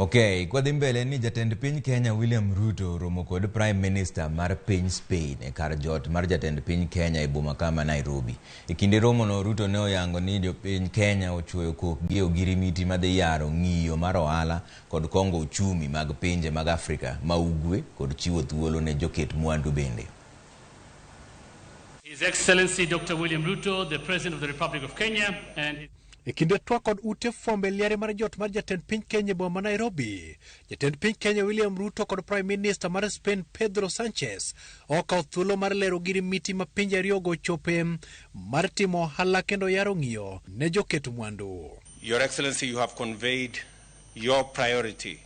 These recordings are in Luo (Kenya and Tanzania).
Okay, kwa dhimbele ni jatend piny Kenya William Ruto romo kod Prime Minister mar piny Spain e kar jot mar jatend piny Kenya e boma kama Nairobi. E kinde romo no Ruto ne oyango ni jopiny Kenya ochuoyo kokgi ogirimiti madhi yaro ng'iyo mar ohala kod kongo uchumi mag pinje mag Afrika ma ugwe kod chiwo thuolo ne joket mwandu bende. His Excellency Dr. William Ruto, the President of the Republic of Kenya, and e kinde twak kod ute fombe liare mar jot mar jatend piny Kenya boma Nairobi, jatend piny Kenya William Ruto kod Prime Minister mar Spain Pedro Sanchez okawo thuolo mar lero girimiti ma pinje ariyogo chope mar timo ohala kendo yaro ng'iyo ne joket mwandu. Your Excellency, you have conveyed your priority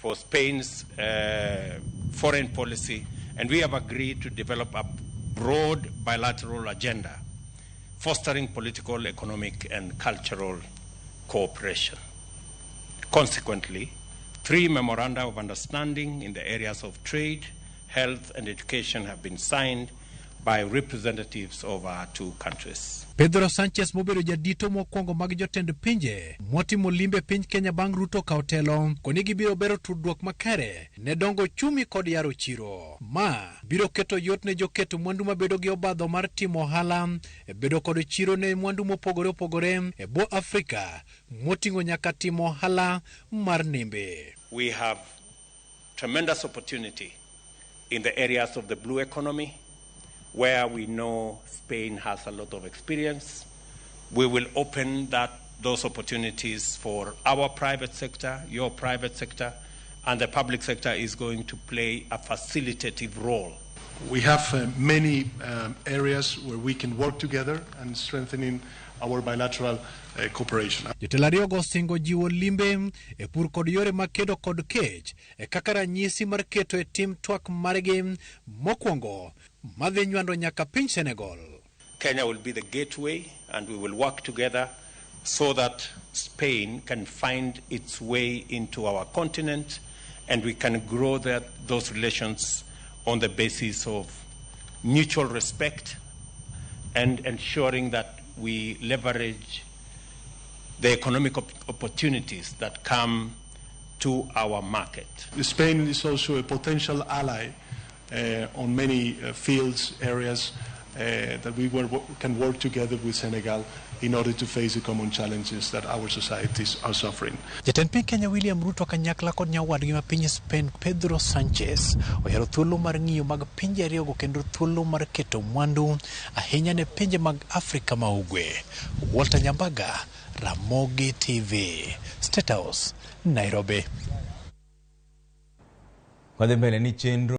for Spain's foreign policy, and we have agreed to develop a broad bilateral agenda fostering political, economic, and cultural cooperation. Consequently, 3 memoranda of understanding in the areas of trade, health, and education have been signed by representatives of our 2 countries. Pedro Sanchez mobedo jadito mokwongo mag jotend pinje motimo limbe piny Kenya bang' Ruto kawo telo koni gibiro bero tudruok makare ne dongo chumi kod yaro chiro. Ma biro keto yot ne joketo mwandu mabedo gi obadho mar timo ohala e bedo kod chiro ne mwandu mopogore opogore e bo Afrika moting'o nyaka timo ohala mar nembe. We have tremendous opportunity in the areas of the blue economy, where we know Spain has a lot of experience. We will open those opportunities for our private sector, your private sector, and the public sector is going to play a facilitative role. We have many areas where we can work together and strengthening our bilateral cooperation. Jotelo ariyogo osingo jiwo limbe e pur kod yore makedo kod kech e kaka ranyisi mar keto e tim twak margi mokwongo madhi nywando nyaka piny Senegal. Kenya will be the gateway, and we will work together so that Spain can find its way into our continent, and we can grow those relations on the basis of mutual respect and ensuring that we leverage the economic opportunities that come to our market. Spain is also a potential ally on many fields, areas that we can work together with Senegal in order to face the common challenges that our societies are suffering. Jatend piny Kenya William Ruto kanyakla kod nyawadgi ma piny Spain Pedro Sanchez oyaro thuolo mar ng'iyo mag pinje ariyogo kendo thuolo mar keto mwandu ahinya ne pinje mag Afrika ma ugwe. Walter Nyambaga, Ramogi TV, State House, Nairobi. Kwa dhimbele ni chenro